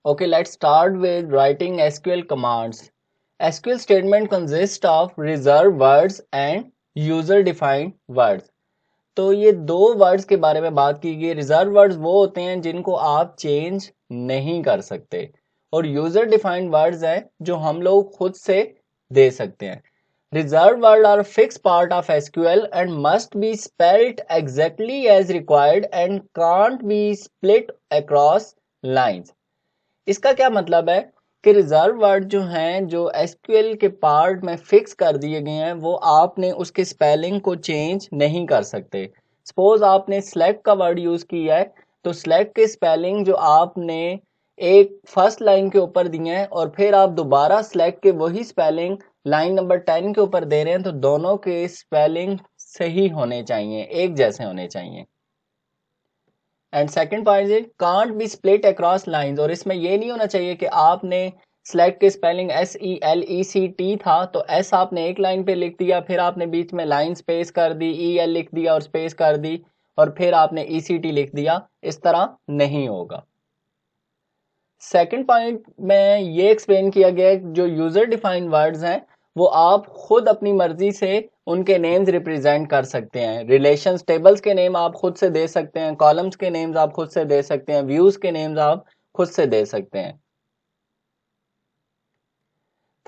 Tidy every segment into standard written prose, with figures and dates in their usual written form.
Okay, let's start with writing SQL commands. SQL statement consists of reserved words and user defined words. तो ये दो words के बारे में बात की गई। रिजर्व वर्ड्स वो होते हैं जिनको आप चेंज नहीं कर सकते और यूजर डिफाइंड वर्ड्स हैं जो हम लोग खुद से दे सकते हैं। Reserved words are a fixed part of SQL and must be spelled exactly as required and can't be split across lines. इसका क्या मतलब है कि रिजर्व वर्ड जो हैं जो एसक्यूएल के पार्ट में फिक्स कर दिए गए हैं वो आपने उसके स्पेलिंग को चेंज नहीं कर सकते। सपोज आपने सेलेक्ट का वर्ड यूज किया है तो सेलेक्ट के स्पेलिंग जो आपने एक फर्स्ट लाइन के ऊपर दिए हैं और फिर आप दोबारा सेलेक्ट के वही स्पेलिंग लाइन नंबर 10 के ऊपर दे रहे हैं तो दोनों के स्पेलिंग सही होने चाहिए, एक जैसे होने चाहिए। And second point is can't be split across lines, और इसमें ये नहीं होना चाहिए कि आपने सेलेक्ट के स्पेलिंग SELECT था तो S आपने एक लाइन पे लिख दिया, फिर आपने बीच में लाइन स्पेस कर दी, EL लिख दिया और स्पेस कर दी और फिर आपने ECT लिख दिया। इस तरह नहीं होगा। सेकंड पॉइंट में ये एक्सप्लेन किया गया है जो यूजर डिफाइंड वर्ड्स हैं वो आप खुद अपनी मर्जी से उनके नेम्स रिप्रेजेंट कर सकते हैं। रिलेशंस टेबल्स के नेम आप खुद से दे सकते हैं, कॉलम्स के नेम्स आप खुद से दे सकते हैं, व्यूज के नेम्स आप खुद से दे सकते हैं।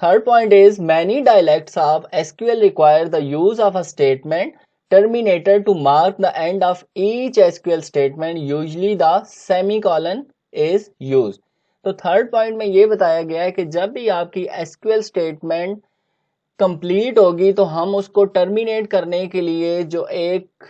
Third point is many dialects of SQL require the use of a statement terminator to mark the end of each SQL statement. Usually the semicolon is used. तो थर्ड पॉइंट में ये बताया गया है कि जब भी आपकी SQL स्टेटमेंट कंप्लीट होगी तो हम उसको टर्मिनेट करने के लिए जो एक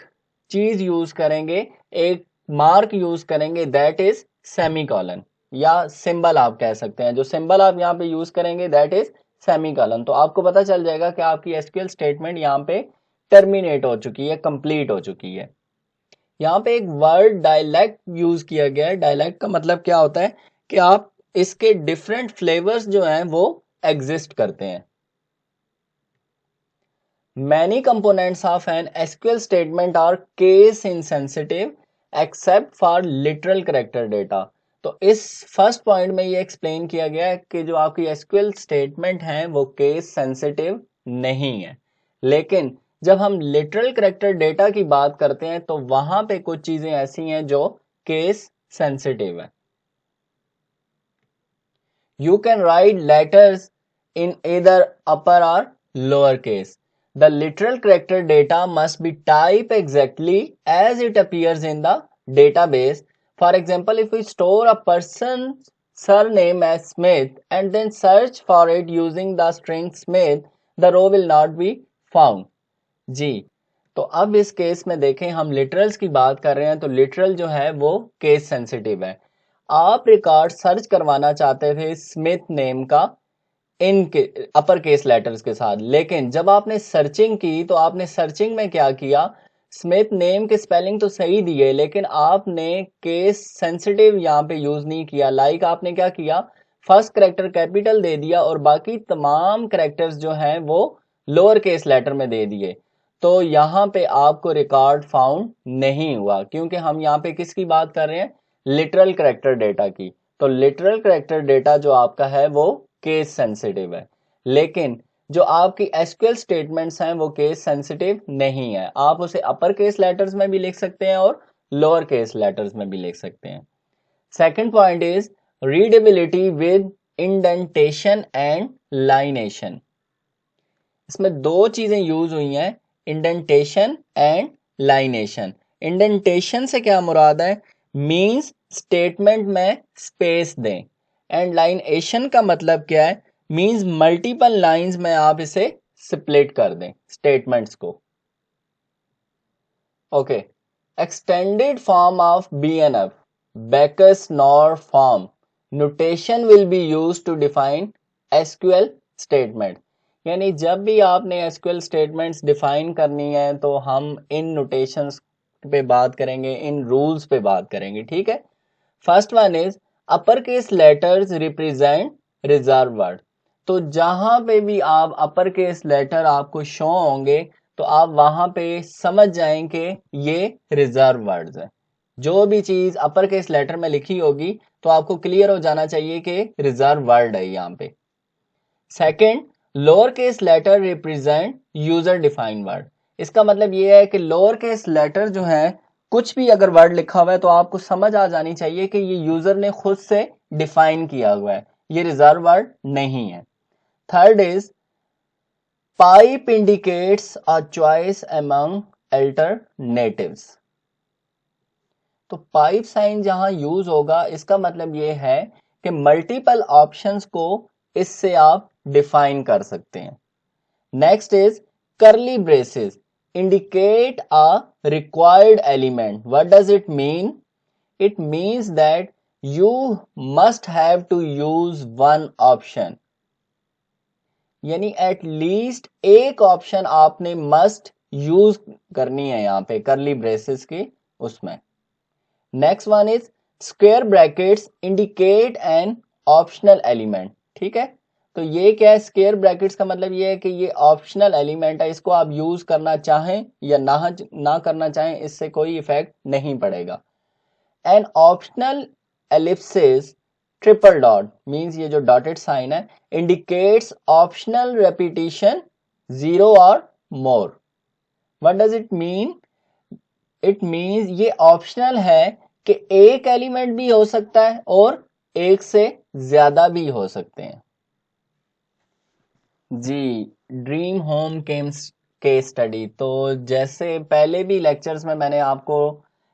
चीज यूज करेंगे, एक मार्क यूज करेंगे, दैट इज सेमीकॉलन या सिंबल आप कह सकते हैं। जो सिंबल आप यहाँ पे यूज करेंगे दैट इज सेमीकॉलन। तो आपको पता चल जाएगा कि आपकी SQL स्टेटमेंट यहाँ पे टर्मिनेट हो चुकी है, कंप्लीट हो चुकी है। यहाँ पे एक वर्ड डायलेक्ट यूज किया गया है। डायलेक्ट का मतलब क्या होता है कि आप इसके डिफरेंट फ्लेवर्स जो हैं वो एग्जिस्ट करते हैं। Many components of an SQL statement are case insensitive except for literal character data. तो इस फर्स्ट पॉइंट में ये एक्सप्लेन किया गया है कि जो आपकी SQL स्टेटमेंट है वो केस सेंसिटिव नहीं है, लेकिन जब हम लिटरल कैरेक्टर डेटा की बात करते हैं तो वहां पे कुछ चीजें ऐसी हैं जो केस सेंसिटिव है। You can write letters in either upper or lower case. The literal character data must be typed exactly as it appears in the database. For example, if we store a person's surname as Smith and then search for it using the string Smith, the row will not be found. जी, तो अब इस case में देखें, हम literals की बात कर रहे हैं तो लिटरल जो है वो केस सेंसिटिव है। आप रिकॉर्ड सर्च करवाना चाहते थे स्मिथ नेम का इन के अपर केस लेटर्स के साथ, लेकिन जब आपने सर्चिंग की तो आपने सर्चिंग में क्या किया, स्मिथ नेम के स्पेलिंग तो सही दिए लेकिन आपने केस सेंसिटिव यहाँ पे यूज नहीं किया। लाइक आपने क्या किया, फर्स्ट करेक्टर कैपिटल दे दिया और बाकी तमाम करेक्टर्स जो हैं वो लोअर केस लेटर में दे दिए। तो यहाँ पे आपको रिकॉर्ड फाउंड नहीं हुआ क्योंकि हम यहाँ पे किसकी बात कर रहे हैं, लिटरल कैरेक्टर डेटा की। तो लिटरल कैरेक्टर डेटा जो आपका है वो केस सेंसिटिव है, लेकिन जो आपकी SQL स्टेटमेंट्स हैं वो केस सेंसिटिव नहीं है। आप उसे अपर केस लेटर्स में भी लिख सकते हैं और लोअर केस लेटर्स में भी लिख सकते हैं। Second point is readability with indentation and lineation. इसमें दो चीजें यूज हुई हैं, इंडेंटेशन एंड लाइनेशन। इंडेंटेशन से क्या मुराद है, मींस स्टेटमेंट में स्पेस दें, एंड लाइनेशन का मतलब क्या है, मींस मल्टीपल लाइंस में आप इसे स्प्लिट कर दें स्टेटमेंट्स को। Okay, extended form of BNF, Backus-Naur form notation will be used to define SQL statement। यानी जब भी आपने SQL स्टेटमेंट्स डिफाइन करनी है तो हम इन नोटेशंस पे बात करेंगे, इन रूल्स पे बात करेंगे, ठीक है। First one is upper case letters represent reserve word. तो जहां पे भी आप अपर केस लेटर आपको शो होंगे तो आप वहां पे समझ जाएंगे ये रिजर्व वर्ड्स है। जो भी चीज अपर केस लेटर में लिखी होगी तो आपको क्लियर हो जाना चाहिए कि रिजर्व वर्ड है यहाँ पे। Second, lower case letter represent user defined word. इसका मतलब ये है कि लोअर केस लेटर जो है, कुछ भी अगर वर्ड लिखा हुआ है तो आपको समझ आ जानी चाहिए कि ये यूजर ने खुद से डिफाइन किया हुआ है, ये रिजर्व वर्ड नहीं है। Third is pipe indicates a choice among alternatives. तो पाइप साइन जहां यूज होगा इसका मतलब ये है कि मल्टीपल ऑप्शंस को इससे आप डिफाइन कर सकते हैं। Next is curly braces indicate a required element. What does it mean? It means that you must have to use one option. यानी एट लीस्ट एक ऑप्शन आपने मस्ट यूज करनी है यहाँ पे करली ब्रेसेस की उसमें। Next one is square brackets indicate an optional element. ठीक है, तो ये क्या है, स्क्वायर ब्रैकेट्स का मतलब ये है कि ये ऑप्शनल एलिमेंट है, इसको आप यूज करना चाहें या ना करना चाहें इससे कोई इफेक्ट नहीं पड़ेगा। An optional ellipsis triple dot means ये जो डॉटेड साइन है इंडिकेट्स ऑप्शनल रेपिटेशन 0 और more. What does it mean? It means ये ऑप्शनल है कि एक एलिमेंट भी हो सकता है और एक से ज्यादा भी हो सकते हैं। जी, ड्रीम होम केस स्टडी, तो जैसे पहले भी लेक्चर्स में मैंने आपको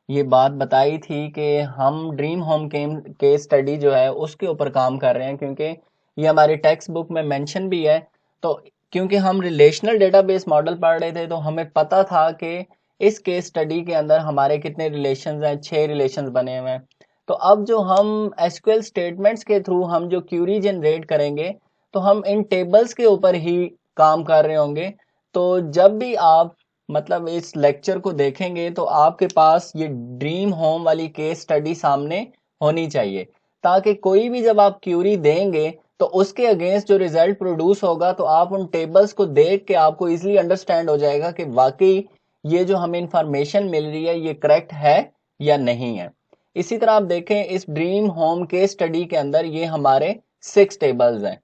ये बात बताई थी कि हम ड्रीम होम केस स्टडी जो है उसके ऊपर काम कर रहे हैं, क्योंकि ये हमारी टेक्स्ट बुक में मेंशन भी है। तो क्योंकि हम रिलेशनल डेटाबेस मॉडल पढ़ रहे थे तो हमें पता था कि इस केस स्टडी के अंदर हमारे कितने रिलेशंस हैं, 6 रिलेशंस बने हुए हैं। तो अब जो हम एसक्यूएल स्टेटमेंट्स के थ्रू हम जो क्यूरी जनरेट करेंगे तो हम इन टेबल्स के ऊपर ही काम कर रहे होंगे। तो जब भी आप मतलब इस लेक्चर को देखेंगे तो आपके पास ये ड्रीम होम वाली केस स्टडी सामने होनी चाहिए, ताकि कोई भी जब आप क्यूरी देंगे तो उसके अगेंस्ट जो रिजल्ट प्रोड्यूस होगा तो आप उन टेबल्स को देख के आपको इजीली अंडरस्टैंड हो जाएगा कि वाकई ये जो हमें इंफॉर्मेशन मिल रही है ये करेक्ट है या नहीं है। इसी तरह आप देखें इस ड्रीम होम केस स्टडी के अंदर ये हमारे 6 टेबल्स हैं।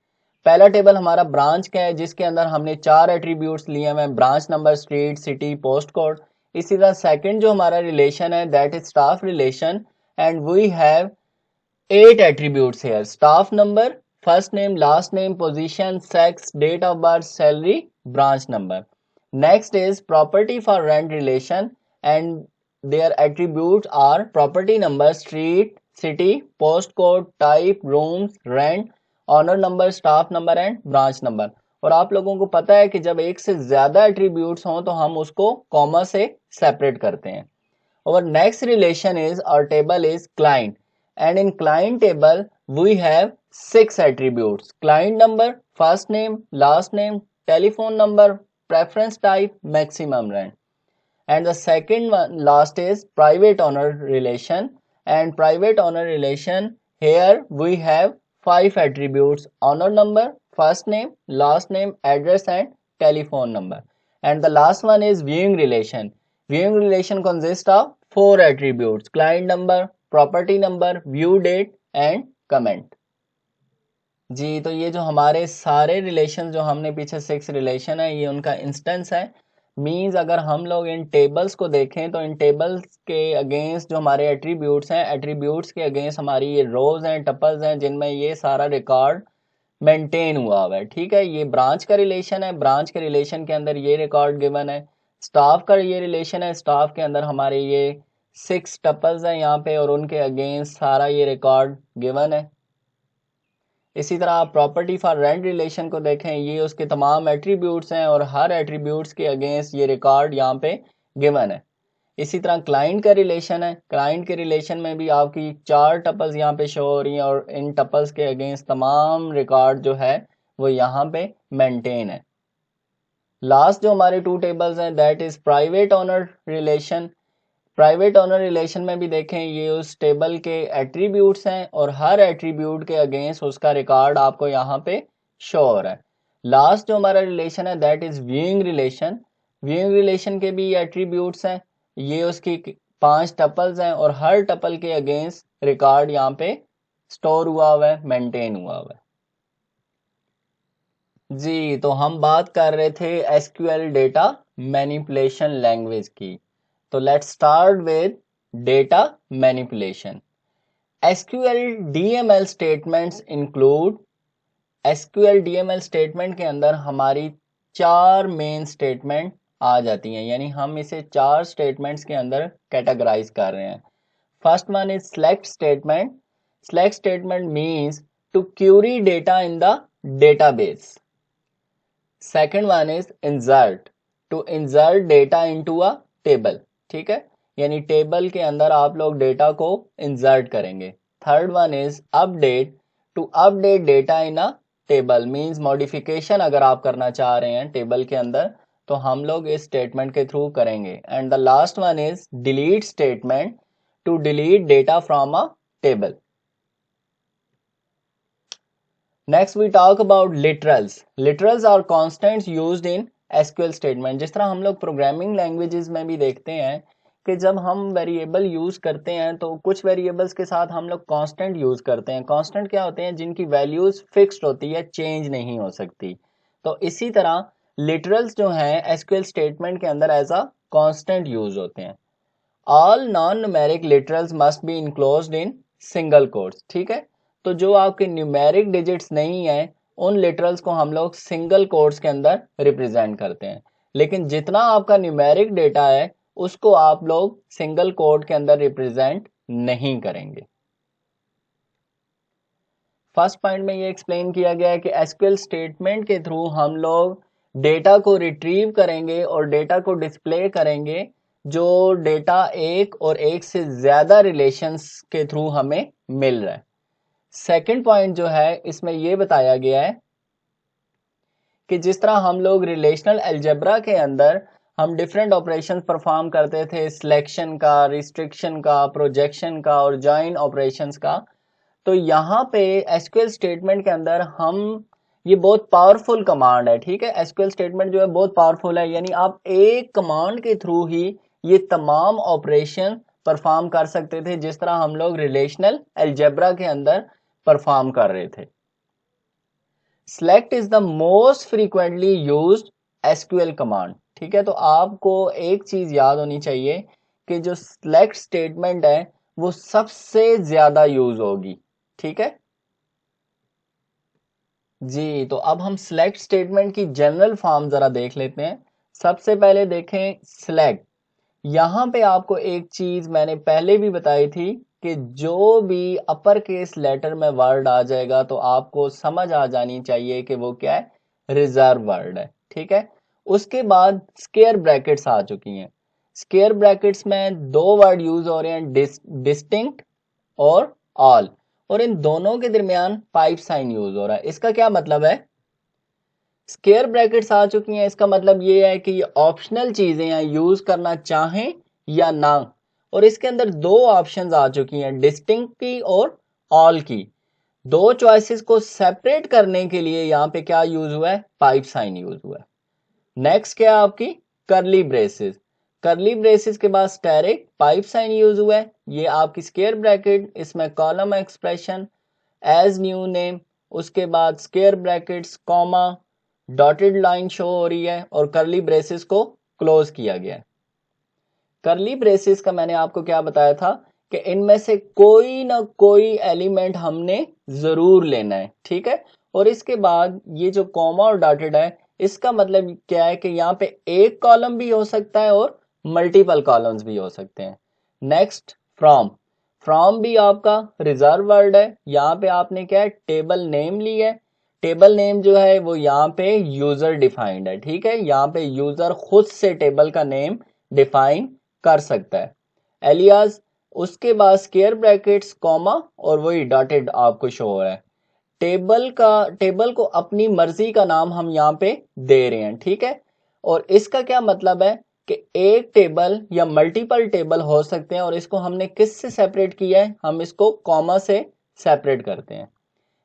पहला टेबल हमारा ब्रांच का है जिसके अंदर हमने 4 एट्रीब्यूट्स लिए हैं, branch number, street, city, post code. इसी तरह सेकंड जो हमारा रिलेशन है that is staff relation and we have 8 attributes here. Staff number, first name, last name, position, sex, date of birth, salary, branch number. Next is property for rent relation and their attributes are property number, street, city, postcode, type, rooms, rent, owner number, staff number and branch number. और आप लोगों को पता है कि जब एक से ज्यादा एट्रीब्यूट्स हों तो हम उसको कॉमा से सेपरेट करते हैं। और नेक्स्ट रिलेशन इज और table is client and in client table we have 6 attributes. Client number, first name, last name, telephone number, preference type, maximum rent. And the second one last is private owner relation, and private owner relation here we have 5 attributes: owner number, first name, last name, address and telephone number. And the last one is viewing relation. Viewing relation consists of 4 attributes: client number, property number, view date and comment. जी, तो ये जो हमारे सारे relation जो हमने पीछे 6 relation है ये उनका इंस्टेंस है। मींस अगर हम लोग इन टेबल्स को देखें तो इन टेबल्स के अगेंस्ट जो हमारे एट्रीब्यूट्स हैं, एट्रीब्यूट्स के अगेंस्ट हमारी ये रोज हैं, टपल्स हैं, जिनमें ये सारा रिकॉर्ड मेंटेन हुआ हुआ है। ठीक है, ये ब्रांच का रिलेशन है, ब्रांच के रिलेशन के अंदर ये रिकॉर्ड गिवन है। स्टाफ का ये रिलेशन है, स्टाफ के अंदर हमारे ये 6 टपल्स हैं यहाँ पे और उनके अगेंस्ट सारा ये रिकॉर्ड गिवन है। इसी तरह आप प्रॉपर्टी फॉर रेंट रिलेशन को देखें, ये उसके तमाम एट्रीब्यूट्स हैं और हर एट्रीब्यूट्स के अगेंस्ट ये रिकॉर्ड यहाँ पे गिवन है। इसी तरह क्लाइंट का रिलेशन है, क्लाइंट के रिलेशन में भी आपकी 4 टपल्स यहाँ पे शो हो रही हैं और इन टपल्स के अगेंस्ट तमाम रिकॉर्ड जो है वो यहाँ पे मेंटेन है। लास्ट जो हमारे 2 टेबल्स हैं that is private owner relation. Private owner relation में भी देखें ये उस टेबल के एट्रीब्यूट्स हैं और हर एट्रीब्यूट के अगेंस्ट उसका रिकॉर्ड आपको यहाँ पे शो हो रहा है। लास्ट जो हमारा रिलेशन है that is viewing relation. Viewing relation के भी एट्रीब्यूट्स हैं, ये उसकी 5 टपल्स हैं और हर टपल के अगेंस्ट रिकॉर्ड यहाँ पे स्टोर हुआ हुआ है, मेंटेन हुआ हुआ है। जी, तो हम बात कर रहे थे एसक्यूएल डेटा मैनिपुलेशन लैंग्वेज की। तो let's start with data manipulation. SQL DML statements include, SQL DML statement के अंदर हमारी 4 मेन स्टेटमेंट आ जाती हैं, यानी हम इसे 4 स्टेटमेंट्स के अंदर कैटेगराइज कर रहे हैं। First one is select statement. Select statement means to query data in the database. Second one is insert, to insert data into a table, ठीक है, यानी टेबल के अंदर आप लोग डेटा को इंसर्ट करेंगे। Third one is update, to update data in a table means modification अगर आप करना चाह रहे हैं टेबल के अंदर तो हम लोग इस स्टेटमेंट के थ्रू करेंगे। And the last one is delete statement, to delete data from a table. Next we talk about literals. Literals are constants used in SQL statement. जिस तरह हम लोग प्रोग्रामिंग लैंग्वेजेस में भी देखते हैं कि जब हम वेरिएबल यूज करते हैं तो कुछ वेरिएबल्स के साथ हम लोग कांस्टेंट यूज करते हैं। कांस्टेंट क्या होते हैं? जिनकी वैल्यूज फिक्स्ड होती है, चेंज नहीं हो सकती। तो इसी तरह लिटरल्स जो हैं एसक्यूएल स्टेटमेंट के अंदर एज अ कांस्टेंट यूज होते हैं। All non numeric literals must be enclosed in single quotes, ठीक है। तो जो आपके न्यूमेरिक डिजिट्स नहीं है उन लिटरल्स को हम लोग सिंगल कोट्स के अंदर रिप्रेजेंट करते हैं, लेकिन जितना आपका न्यूमेरिक डेटा है उसको आप लोग सिंगल कोट के अंदर रिप्रेजेंट नहीं करेंगे। फर्स्ट पॉइंट में ये एक्सप्लेन किया गया है कि एसक्यूएल स्टेटमेंट के थ्रू हम लोग डेटा को रिट्रीव करेंगे और डेटा को डिस्प्ले करेंगे जो डेटा एक और एक से ज्यादा रिलेशंस के थ्रू हमें मिल रहा है। सेकंड पॉइंट जो है इसमें यह बताया गया है कि जिस तरह हम लोग रिलेशनल अलजेब्रा के अंदर हम डिफरेंट ऑपरेशंस परफॉर्म करते थे, सिलेक्शन का, रिस्ट्रिक्शन का, प्रोजेक्शन का और जॉइन ऑपरेशंस का, तो यहाँ पे एसक्यूएल स्टेटमेंट के अंदर हम ये बहुत पावरफुल कमांड है, ठीक है। एसक्यूएल स्टेटमेंट जो है बहुत पावरफुल है, यानी आप एक कमांड के थ्रू ही ये तमाम ऑपरेशन परफॉर्म कर सकते थे जिस तरह हम लोग रिलेशनल अलजेब्रा के अंदर परफॉर्म कर रहे थे। Select is the most frequently used SQL command, ठीक है। तो आपको एक चीज याद होनी चाहिए कि जो सेलेक्ट स्टेटमेंट है वो सबसे ज्यादा यूज होगी, ठीक है जी। तो अब हम सेलेक्ट स्टेटमेंट की जनरल फॉर्म जरा देख लेते हैं। सबसे पहले देखें सेलेक्ट। यहां पे आपको एक चीज मैंने पहले भी बताई थी कि जो भी अपर केस लेटर में वर्ड आ जाएगा तो आपको समझ आ जानी चाहिए कि वो क्या है, रिजर्व वर्ड है, ठीक है। उसके बाद स्क्वायर ब्रैकेट्स आ चुकी हैं। स्क्वायर ब्रैकेट्स में दो वर्ड यूज हो रहे हैं, डिस्टिंक्ट और ऑल, और इन दोनों के दरमियान पाइप साइन यूज हो रहा है। इसका क्या मतलब है? स्क्वायर ब्रैकेट्स आ चुकी हैं, इसका मतलब ये है कि ये ऑप्शनल चीजें हैं, यूज करना चाहें या ना। और इसके अंदर दो ऑप्शंस आ चुकी हैं, डिस्टिंक्ट की और ऑल की। दो चॉइसेस को सेपरेट करने के लिए यहाँ पे क्या यूज हुआ है? पाइप साइन यूज हुआ है। नेक्स्ट क्या है आपकी? करली ब्रेसेस। करली ब्रेसेस के बाद स्टेरिक पाइप साइन यूज हुआ है। ये आपकी स्क्वायर ब्रैकेट, इसमें column expression as new name, उसके बाद square brackets comma dotted line show हो रही है और करली ब्रेसेस को क्लोज किया गया है। करली ब्रेसेस का मैंने आपको क्या बताया था कि इनमें से कोई ना कोई एलिमेंट हमने जरूर लेना है, ठीक है। और इसके बाद ये जो कॉमा और डॉटेड है इसका मतलब क्या है कि यहाँ पे एक कॉलम भी हो सकता है और मल्टीपल कॉलम्स भी हो सकते हैं। Next from. फ्रॉम भी आपका रिजर्व वर्ड है। यहाँ पे आपने क्या है, टेबल नेम ली है। टेबल नेम जो है वो यहाँ पे यूजर डिफाइंड है, ठीक है। यहाँ पे यूजर खुद से टेबल का नेम डिफाइन कर सकता है। एलियास, उसके बाद स्क्वायर ब्रैकेट्स कॉमा और वही डॉटेड आपको शो हो रहा है। टेबल को अपनी मर्जी का नाम हम यहाँ पे दे रहे हैं, ठीक है। और इसका क्या मतलब है कि एक टेबल या मल्टीपल टेबल हो सकते हैं और इसको हमने किस से सेपरेट किया है? हम इसको कॉमा से सेपरेट करते हैं।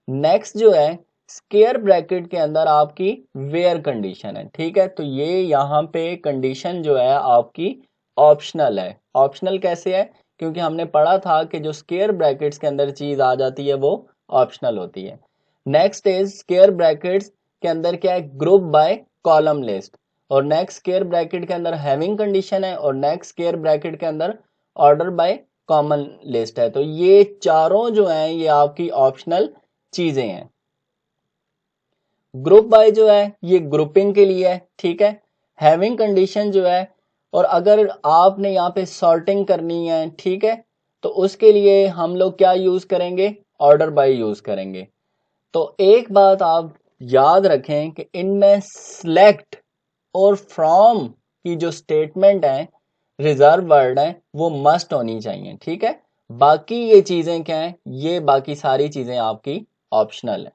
नेक्स्ट जो है स्क्वायर ब्रैकेट के अंदर आपकी वेयर कंडीशन है, ठीक है। तो ये यहाँ पे कंडीशन जो है आपकी ऑप्शनल है, ऑप्शनल कैसे है? क्योंकि हमने पढ़ा था कि जो स्क्वायर ब्रैकेट्स के अंदर चीज आ जाती है वो ऑप्शनल होती है। नेक्स्ट इज स्क्वायर ब्रैकेट्स के अंदर क्या है? Group by column list. और नेक्स्ट स्क्वायर ब्रैकेट के अंदर हैविंग कंडीशन है, और नेक्स्ट स्क्वायर ब्रैकेट के अंदर ऑर्डर बाय कॉमन लिस्ट है। तो ये चारों जो हैं ये आपकी ऑप्शनल चीजें हैं। ग्रुप बाय जो है ये ग्रुपिंग के लिए है, ठीक है। हैविंग कंडीशन जो है, और अगर आपने यहाँ पे सॉर्टिंग करनी है, ठीक है, तो उसके लिए हम लोग क्या यूज करेंगे? ऑर्डर बाय यूज करेंगे। तो एक बात आप याद रखें कि इनमें सिलेक्ट और फ्रॉम की जो स्टेटमेंट है, रिजर्व वर्ड है, वो मस्ट होनी चाहिए, ठीक है। बाकी ये चीजें क्या है? ये बाकी सारी चीजें आपकी ऑप्शनल है।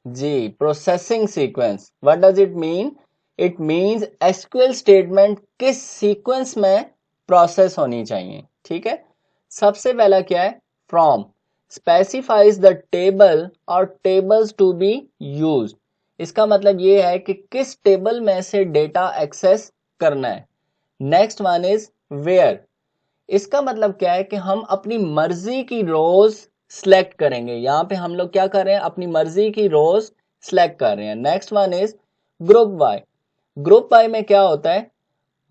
जी, processing sequence, what does it mean? It means SQL statement किस सीक्वेंस में प्रोसेस होनी चाहिए, ठीक है। सबसे पहला क्या है? फ्रॉम स्पेसिफाइज द टेबल और टेबल्स टू बी यूज्ड। इसका मतलब ये है कि किस टेबल में से डेटा एक्सेस करना है। Next one is where. इसका मतलब क्या है कि हम अपनी मर्जी की रोज सिलेक्ट करेंगे। यहाँ पे हम लोग क्या कर रहे हैं? अपनी मर्जी की रोज सिलेक्ट कर रहे हैं। Next one is group by. Group by में क्या होता है?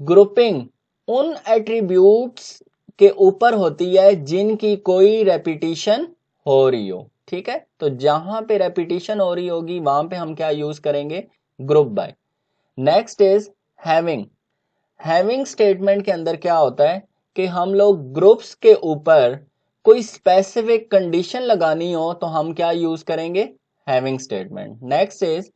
ग्रुपिंग उन एट्रीब्यूट्स के ऊपर होती है जिनकी कोई रेपिटेशन हो रही हो, ठीक है। तो जहां पे रेपिटेशन हो रही होगी वहां पे हम क्या यूज करेंगे? Group by. Next is having. Having statement के अंदर क्या होता है कि हम लोग ग्रुप्स के ऊपर कोई स्पेसिफिक कंडीशन लगानी हो तो हम क्या यूज करेंगे? Having statement. Next is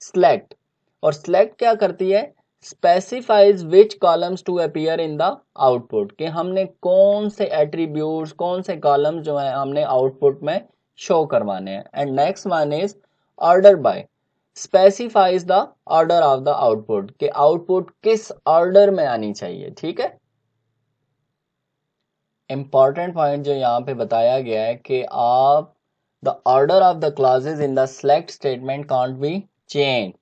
select. और सिलेक्ट क्या करती है? Specifies which columns to appear in the output, कि हमने कौन से एट्रीब्यूट्स, कौन से कॉलम्स जो है हमने आउटपुट में शो करवाने हैं। And next one is order by. Specifies the order of the output, कि आउटपुट किस ऑर्डर में आनी चाहिए, ठीक है। इंपॉर्टेंट पॉइंट जो यहाँ पे बताया गया है कि आप the order of the clauses in the select statement can't be change,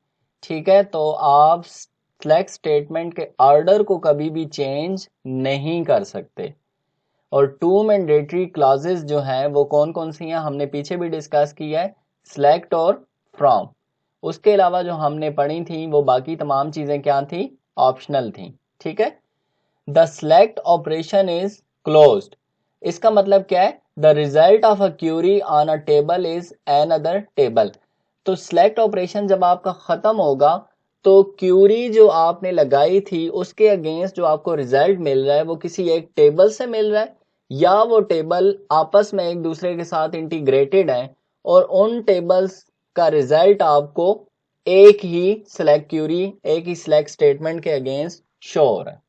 ठीक है। तो आप सिलेक्ट स्टेटमेंट के ऑर्डर को कभी भी चेंज नहीं कर सकते। और टू मैंडेटरी क्लॉजेज जो हैं वो कौन कौन सी हैं? हमने पीछे भी डिस्कस की है, सिलेक्ट और फ्रॉम। उसके अलावा जो हमने पढ़ी थी वो बाकी तमाम चीजें क्या थी? ऑप्शनल थी, ठीक है। The select operation is closed. इसका मतलब क्या है? The result of a query on a table is another table. तो सिलेक्ट ऑपरेशन जब आपका खत्म होगा तो क्यूरी जो आपने लगाई थी उसके अगेंस्ट जो आपको रिजल्ट मिल रहा है वो किसी एक टेबल से मिल रहा है, या वो टेबल आपस में एक दूसरे के साथ इंटीग्रेटेड है और उन टेबल्स का रिजल्ट आपको एक ही सिलेक्ट क्यूरी, एक ही सिलेक्ट स्टेटमेंट के अगेंस्ट शो हो रहा है।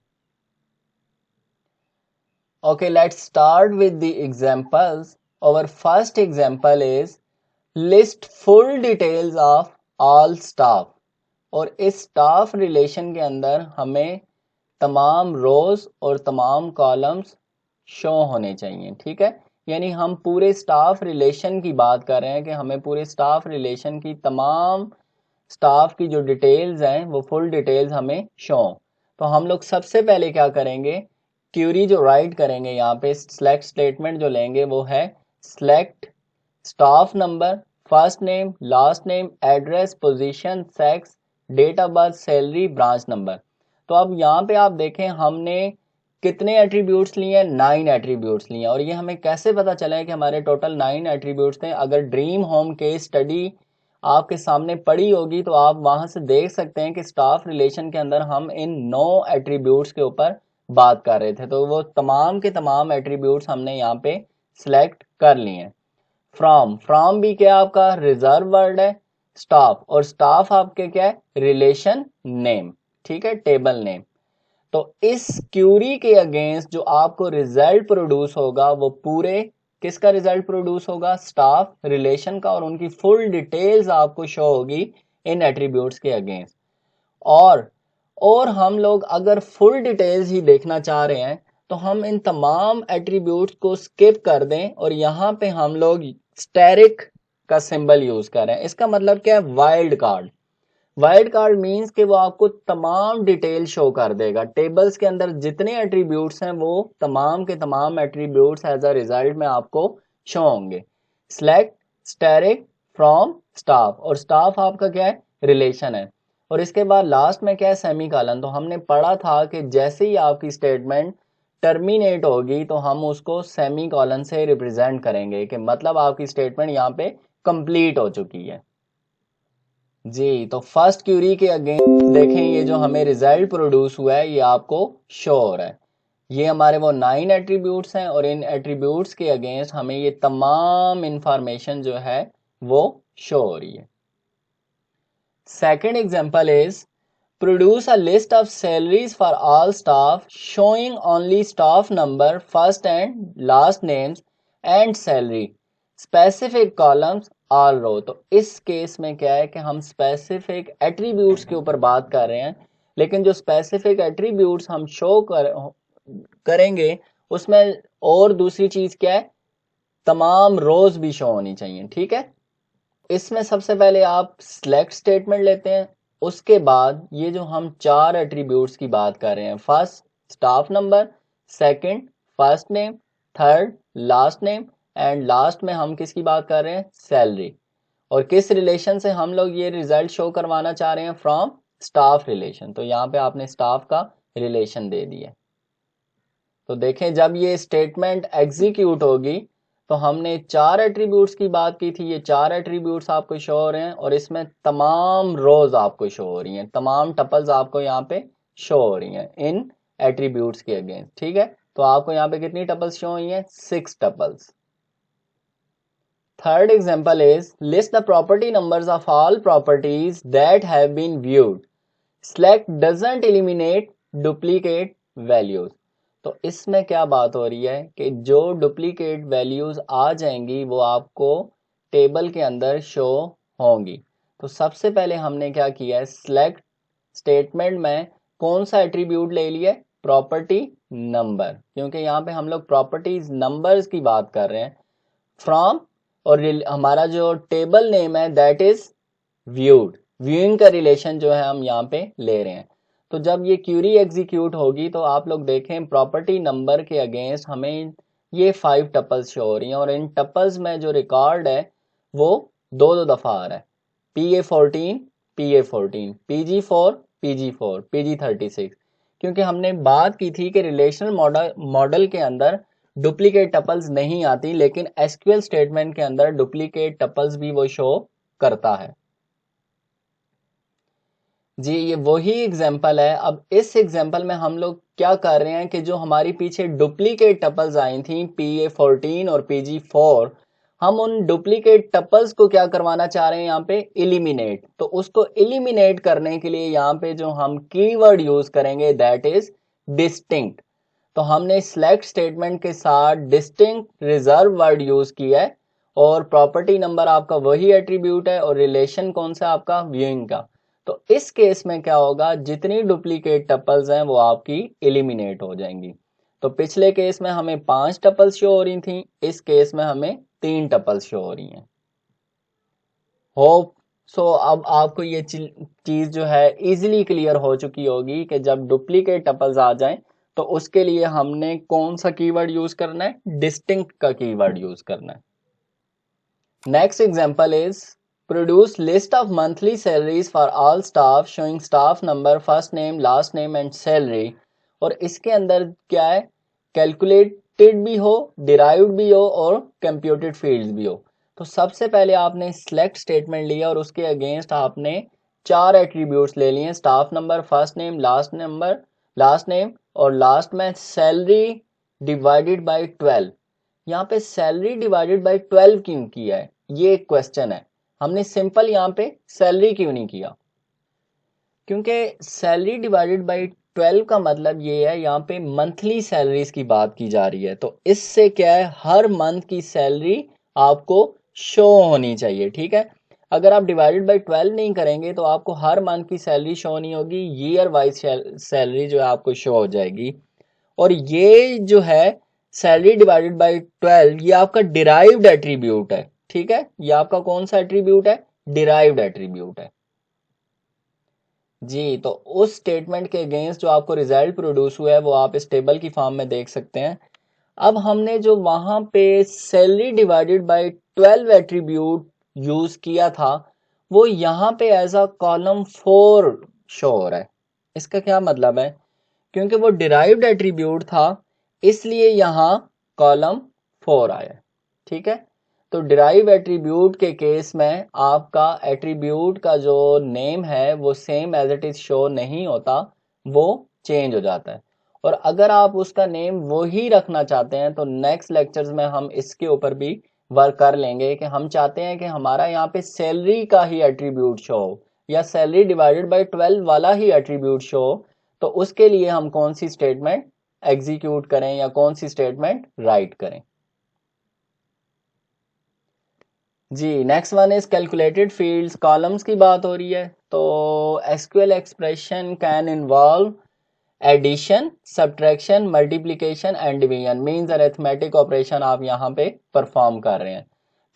Okay, let's start with the examples. Our first example is list full details of all staff. और इस स्टाफ रिलेशन के अंदर हमें तमाम रोज और तमाम कॉलम्स शो होने चाहिए, ठीक है। यानी हम पूरे स्टाफ रिलेशन की बात कर रहे हैं कि हमें पूरे स्टाफ रिलेशन की तमाम स्टाफ की जो डिटेल्स हैं वो फुल डिटेल्स हमें शो। तो हम लोग सबसे पहले क्या करेंगे? क्यूरी जो राइट करेंगे यहाँ पे, सिलेक्ट स्टेटमेंट जो लेंगे वो है select staff number, first name, last name, address, position, sex, date of birth, salary, branch number. तो अब यहाँ पे आप देखें हमने कितने एट्रीब्यूट्स लिए हैं? 9 एट्रीब्यूट्स लिए हैं। और ये हमें कैसे पता चला है कि हमारे टोटल 9 एट्रीब्यूट्स थे? अगर ड्रीम होम केस स्टडी आपके सामने पड़ी होगी तो आप वहां से देख सकते हैं कि स्टाफ रिलेशन के अंदर हम इन 9 एट्रीब्यूट्स के ऊपर बात कर रहे थे। तो वो तमाम के तमाम एट्रीब्यूट्स हमने यहाँ पे सिलेक्ट कर लिए। फ्रॉम भी क्या आपका? रिजर्व वर्ड है। स्टाफ, और स्टाफ आपके क्या है? रिलेशन नेम, ठीक है, टेबल नेम। तो इस क्यूरी के अगेंस्ट जो आपको रिजल्ट प्रोड्यूस होगा वो पूरे किसका रिजल्ट प्रोड्यूस होगा? स्टाफ रिलेशन का, और उनकी फुल डिटेल्स आपको शो होगी इन एट्रीब्यूट्स के अगेंस्ट। और हम लोग अगर फुल डिटेल्स ही देखना चाह रहे हैं तो हम इन तमाम एट्रीब्यूट्स को स्किप कर दें और यहाँ पे हम लोग स्टेरिक का सिंबल यूज कर रहे हैं। इसका मतलब क्या है? Wild card. Wild card means कि वो आपको तमाम डिटेल शो कर देगा। टेबल्स के अंदर जितने एट्रीब्यूट्स हैं वो तमाम के तमाम एट्रीब्यूट्स एज अ रिजल्ट में आपको शो होंगे। सिलेक्ट स्टैटिक फ्रॉम स्टाफ, और स्टाफ आपका क्या है, रिलेशन है। और इसके बाद लास्ट में क्या है, सेमीकोलन। तो हमने पढ़ा था कि जैसे ही आपकी स्टेटमेंट टर्मिनेट होगी तो हम उसको सेमीकोलन से रिप्रेजेंट करेंगे कि मतलब आपकी स्टेटमेंट यहाँ पे कंप्लीट हो चुकी है। जी, तो फर्स्ट क्यूरी के अगेंस्ट देखें, ये जो हमें रिजल्ट प्रोड्यूस हुआ है ये आपको शो हो रहा है। ये हमारे वो 9 एट्रीब्यूट्स हैं और इन एट्रीब्यूट्स के अगेंस्ट हमें ये तमाम इंफॉर्मेशन जो है वो शो हो रही है। Second example is produce a list of salaries for all staff showing only staff number, first and last names and salary, specific columns all row। तो इस केस में क्या है कि हम स्पेसिफिक एट्रीब्यूट्स के ऊपर बात कर रहे हैं, लेकिन जो स्पेसिफिक एट्रीब्यूट्स हम शो करेंगे उसमें और दूसरी चीज क्या है, तमाम रोज भी शो होनी चाहिए। ठीक है, इसमें सबसे पहले आप सिलेक्ट स्टेटमेंट लेते हैं, उसके बाद ये जो हम 4 एट्रीब्यूट्स की बात कर रहे हैं, first staff number, second first name, third last name and last में हम किसकी बात कर रहे हैं, सैलरी। और किस रिलेशन से हम लोग ये रिजल्ट शो करवाना चाह रहे हैं, फ्रॉम स्टाफ रिलेशन। तो यहाँ पे आपने स्टाफ का रिलेशन दे दिया। तो देखें जब ये स्टेटमेंट एग्जीक्यूट होगी तो हमने 4 एट्रीब्यूट्स की बात की थी, ये 4 एट्रीब्यूट्स आपको शो हो रहे हैं और इसमें तमाम रोज आपको शो हो रही हैं, तमाम टपल्स आपको यहाँ पे शो हो रही हैं इन एट्रीब्यूट्स के अगेंस्ट। ठीक है, तो आपको यहाँ पे कितनी टपल्स शो हुई हैं, 6 tuples. Third example is list the property numbers of all properties that have been viewed, select doesn't eliminate duplicate values. तो इसमें क्या बात हो रही है कि जो डुप्लीकेट वैल्यूज आ जाएंगी वो आपको टेबल के अंदर शो होंगी। तो सबसे पहले हमने क्या किया है, सिलेक्ट स्टेटमेंट में कौन सा एट्रीब्यूट ले लिया, प्रॉपर्टी नंबर, क्योंकि यहाँ पे हम लोग प्रॉपर्टीज नंबर्स की बात कर रहे हैं फ्रॉम, और हमारा जो टेबल नेम है दैट इज व्यूड, व्यूइंग का रिलेशन जो है हम यहाँ पे ले रहे हैं। तो जब ये क्यूरी एग्जीक्यूट होगी तो आप लोग देखें प्रॉपर्टी नंबर के अगेंस्ट हमें ये 5 टपल्स शो हो रही हैं और इन टपल्स में जो रिकॉर्ड है वो दो दफा आ रहा है, PA14 PA14, PG4 PG4, PG36, क्योंकि हमने बात की थी कि रिलेशनल मॉडल के अंदर डुप्लीकेट टपल्स नहीं आती, लेकिन एसक्यूएल स्टेटमेंट के अंदर डुप्लीकेट टपल्स भी वो शो करता है। जी, ये वही एग्जाम्पल है। अब इस एग्जाम्पल में हम लोग क्या कर रहे हैं कि जो हमारी पीछे डुप्लीकेट टपल्स आई थी PA14 और PG4, हम उन डुप्लीकेट टपल्स को क्या करवाना चाह रहे हैं, यहाँ पे एलिमिनेट। तो उसको एलिमिनेट करने के लिए यहाँ पे जो हम कीवर्ड यूज करेंगे दैट इज डिस्टिंक्ट। तो हमने सिलेक्ट स्टेटमेंट के साथ डिस्टिंक्ट रिजर्व वर्ड यूज किया है और प्रॉपर्टी नंबर आपका वही एट्रीब्यूट है और रिलेशन कौन सा आपका, व्यूइंग का। तो इस केस में क्या होगा, जितनी डुप्लीकेट टपल्स हैं वो आपकी एलिमिनेट हो जाएंगी। तो पिछले केस में हमें 5 टपल्स शो हो रही थी, इस केस में हमें 3 टपल्स शो हो रही हैं। होप सो अब आपको ये चीज जो है इजीली क्लियर हो चुकी होगी कि जब डुप्लीकेट टपल्स आ जाएं तो उसके लिए हमने कौन सा कीवर्ड यूज करना है, डिस्टिंक्ट का कीवर्ड यूज करना है। Next example is produce list of monthly salaries for all staff showing staff number, first name, last name and salary। और इसके अंदर क्या है, कैलकुलेटेड भी हो, डिराइव्ड भी हो और कंप्यूटेड फील्ड्स भी हो। तो सबसे पहले आपने सिलेक्ट स्टेटमेंट लिया और उसके अगेंस्ट आपने 4 एट्रीब्यूट्स ले लिए, staff number, first name, last number, last name और लास्ट में सैलरी डिवाइडेड बाय 12। यहाँ पे सैलरी डिवाइडेड बाय 12 क्यों किया है, ये एक क्वेश्चन है। हमने सिंपल यहाँ पे सैलरी क्यों नहीं किया, क्योंकि सैलरी डिवाइडेड बाय 12 का मतलब ये है यहाँ पे मंथली सैलरीज की बात की जा रही है। तो इससे क्या है, हर मंथ की सैलरी आपको शो होनी चाहिए। ठीक है, अगर आप डिवाइडेड बाय 12 नहीं करेंगे तो आपको हर मंथ की सैलरी शो नहीं होगी, ईयर वाइज सैलरी जो है आपको शो हो जाएगी। और ये जो है सैलरी डिवाइडेड बाय 12 ये आपका डिराइव्ड एट्रीब्यूट है। ठीक है, ये आपका कौन सा एट्रीब्यूट है, डिराइव्ड एट्रीब्यूट है। जी, तो उस स्टेटमेंट के अगेंस्ट जो आपको रिजल्ट प्रोड्यूस हुआ है वो आप इस टेबल की फॉर्म में देख सकते हैं। अब हमने जो वहां पे salary divided by 12 attribute use किया था वो यहाँ पे एज अ कॉलम 4 शो हो रहा है। इसका क्या मतलब है? क्योंकि वो डिराइव्ड एट्रीब्यूट था इसलिए यहाँ कॉलम 4 आया। ठीक है, तो डिराइव एट्रीब्यूट के केस में आपका एट्रीब्यूट का जो नेम है वो same as it is show नहीं होता, वो चेंज हो जाता है। और अगर आप उसका नेम वो ही रखना चाहते हैं तो नेक्स्ट लेक्चर्स में हम इसके ऊपर भी वर्क कर लेंगे कि हम चाहते हैं कि हमारा यहाँ पे सैलरी का ही एट्रीब्यूट शो हो या सैलरी डिवाइडेड बाय 12 वाला ही एट्रीब्यूट शो हो, तो उसके लिए हम कौन सी स्टेटमेंट एग्जीक्यूट करें या कौन सी स्टेटमेंट राइट करें। जी, next one is calculated fields, columns की बात हो रही है। तो SQL expression can involve addition, subtraction, multiplication and division, means arithmetic operation आप यहाँ पे परफॉर्म कर रहे हैं।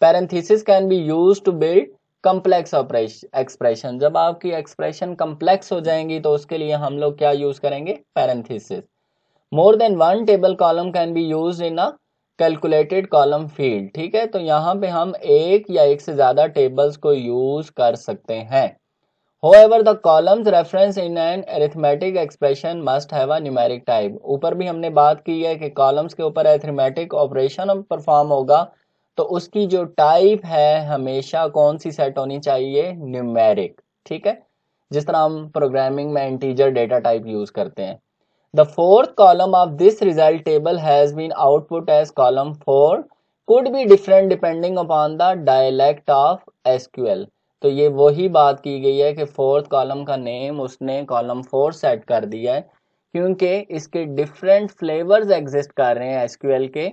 Parentheses can be used to build complex expression, जब आपकी एक्सप्रेशन कम्प्लेक्स हो जाएंगी तो उसके लिए हम लोग क्या यूज करेंगे? Parenthesis. More than one table column can be use in a calculated column field. ठीक है, तो यहाँ पे हम एक या एक से ज्यादा टेबल्स को यूज कर सकते हैं। However, the columns reference in an arithmetic expression must have a numeric type। ऊपर भी हमने बात की है कि कॉलम्स के ऊपर अरिथमेटिक ऑपरेशन परफॉर्म होगा तो उसकी जो टाइप है हमेशा कौन सी सेट होनी चाहिए? न्यूमेरिक। ठीक है, जिस तरह हम प्रोग्रामिंग में इंटीजर डेटा टाइप यूज करते हैं। The fourth column of this result table has been output as column 4, could be different depending upon the dialect of SQL। तो ये वही बात की गई है कि फोर्थ कॉलम का नेम उसने कॉलम 4 सेट कर दिया है क्योंकि इसके डिफरेंट फ्लेवर्स एग्जिस्ट कर रहे हैं एसक्यूएल के।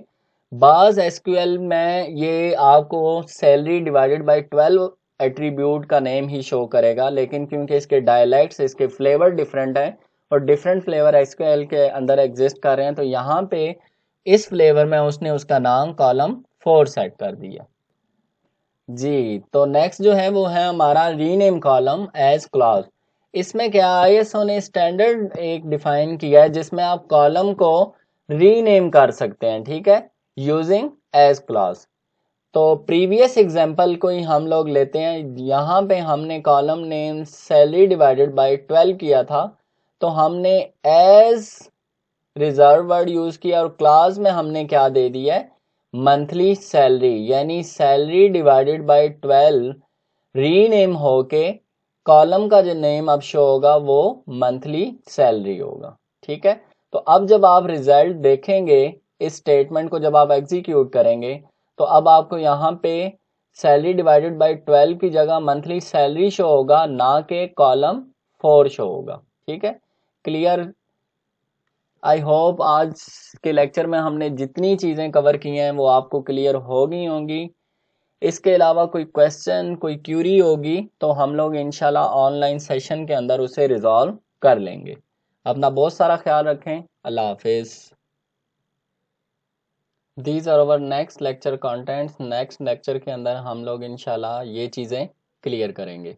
बाज एसक्यूएल में ये आपको सैलरी डिवाइडेड बाय 12 एट्रीब्यूट का नेम ही शो करेगा, लेकिन क्योंकि इसके डायलैक्ट्स, इसके फ्लेवर डिफरेंट हैं और डिफरेंट फ्लेवर एसक्यूएल के अंदर एग्जिस्ट कर रहे हैं, तो यहाँ पे इस फ्लेवर में उसने उसका नाम कॉलम 4 सेट कर दिया। जी, तो नेक्स्ट जो है वो है हमारा रीनेम कॉलम एज क्लॉज। इसमें क्या आईएसओ ने स्टैंडर्ड एक डिफाइन किया है जिसमें आप कॉलम को रीनेम कर सकते हैं। ठीक है, यूजिंग एज क्लॉज। तो प्रीवियस एग्जांपल को ही हम लोग लेते हैं। यहाँ पे हमने column name salary divided by 12 किया था, तो हमने एज रिजर्व वर्ड यूज किया और क्लास में हमने क्या दे दिया है? मंथली सैलरी, यानी सैलरी डिवाइडेड बाय 12 रीनेम होके कॉलम का जो नेम अब शो होगा वो मंथली सैलरी होगा। ठीक है, तो अब जब आप रिजल्ट देखेंगे इस स्टेटमेंट को, जब आप एग्जीक्यूट करेंगे तो अब आपको यहाँ पे सैलरी डिवाइडेड बाय 12 की जगह मंथली सैलरी शो होगा, ना के कॉलम 4 शो होगा। ठीक है, क्लियर? आई होप आज के लेक्चर में हमने जितनी चीज़ें कवर की हैं वो आपको क्लियर हो गई होंगी। इसके अलावा कोई क्वेश्चन, कोई क्यूरी होगी तो हम लोग इंशाल्लाह ऑनलाइन सेशन के अंदर उसे रिजॉल्व कर लेंगे। अपना बहुत सारा ख्याल रखें। अल्लाह हाफिज़। These are our next lecture contents. Next lecture के अंदर हम लोग इंशाल्लाह ये चीज़ें क्लियर करेंगे।